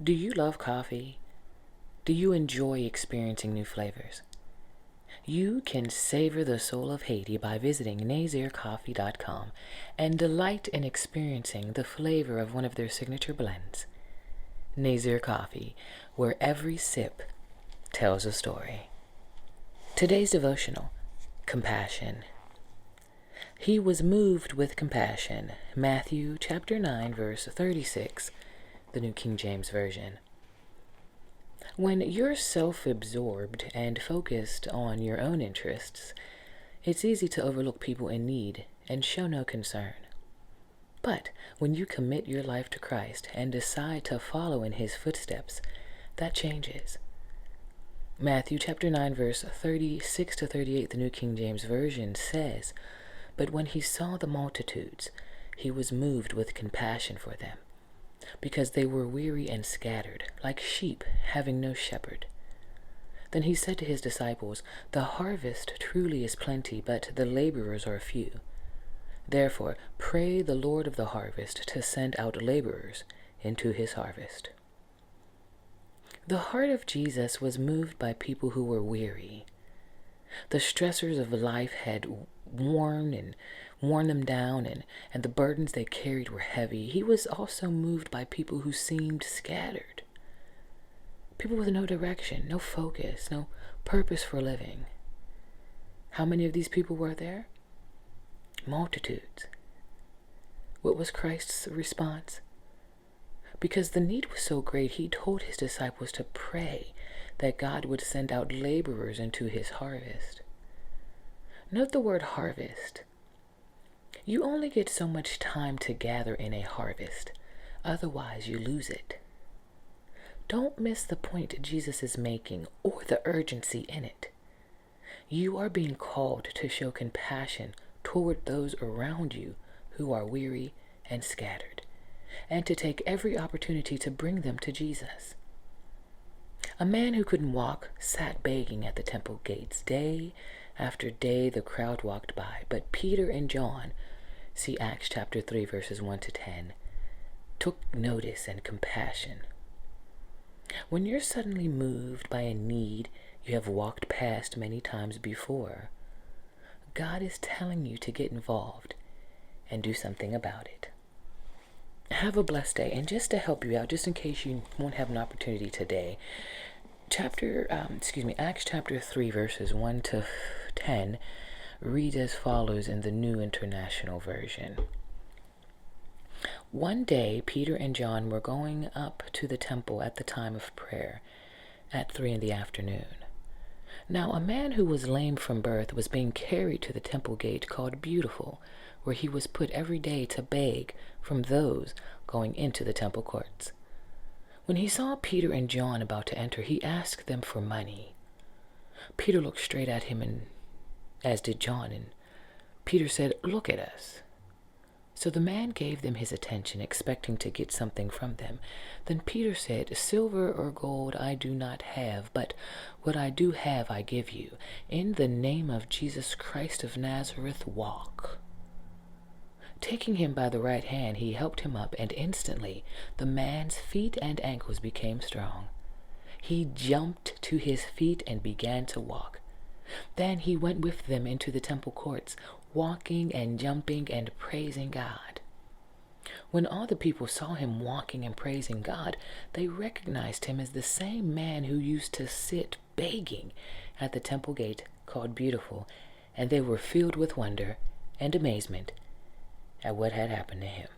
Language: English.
Do you love coffee? Do you enjoy experiencing new flavors? You can savor the soul of Haiti by visiting nazircoffee.com and delight in experiencing the flavor of one of their signature blends. Nazir Coffee, where every sip tells a story. Today's devotional, compassion. He was moved with compassion. Matthew chapter 9, verse 36, the New King James Version. When you're self-absorbed and focused on your own interests, it's easy to overlook people in need and show no concern. But when you commit your life to Christ and decide to follow in his footsteps, that changes. Matthew chapter 9, verse 36 to 38, the New King James Version says, "But when he saw the multitudes, he was moved with compassion for them, because they were weary and scattered, like sheep having no shepherd. Then he said to his disciples, 'The harvest truly is plenty, but the laborers are few. Therefore pray the Lord of the harvest to send out laborers into his harvest.'" The heart of Jesus was moved by people who were weary. The stressors of life had worn them down, and the burdens they carried were heavy. He was also moved by people who seemed scattered. People with no direction, no focus, no purpose for living. How many of these people were there? Multitudes. What was Christ's response? Because the need was so great, he told his disciples to pray that God would send out laborers into his harvest. Note the word harvest. You only get so much time to gather in a harvest. Otherwise, you lose it. Don't miss the point Jesus is making or the urgency in it. You are being called to show compassion toward those around you who are weary and scattered, and to take every opportunity to bring them to Jesus. A man who couldn't walk sat begging at the temple gates. Day after day the crowd walked by, but Peter and John, see Acts chapter 3 verses 1 to 10, took notice and compassion. When you're suddenly moved by a need you have walked past many times before, God is telling you to get involved and do something about it. Have a blessed day. And just to help you out, just in case you won't have an opportunity today, Acts chapter 3 verses 1 to 10 reads as follows in the New International Version. One day, Peter and John were going up to the temple at the time of prayer, at 3 p.m. Now, a man who was lame from birth was being carried to the temple gate called Beautiful, where he was put every day to beg from those going into the temple courts. When he saw Peter and John about to enter, he asked them for money. Peter looked straight at him, and as did John, and Peter said, "Look at us." So the man gave them his attention, expecting to get something from them. Then Peter said, "Silver or gold I do not have, but what I do have I give you. In the name of Jesus Christ of Nazareth, walk." Taking him by the right hand, he helped him up, and instantly the man's feet and ankles became strong. He jumped to his feet and began to walk. Then he went with them into the temple courts, walking and jumping and praising God. When all the people saw him walking and praising God, they recognized him as the same man who used to sit begging at the temple gate called Beautiful, and they were filled with wonder and amazement at what had happened to him.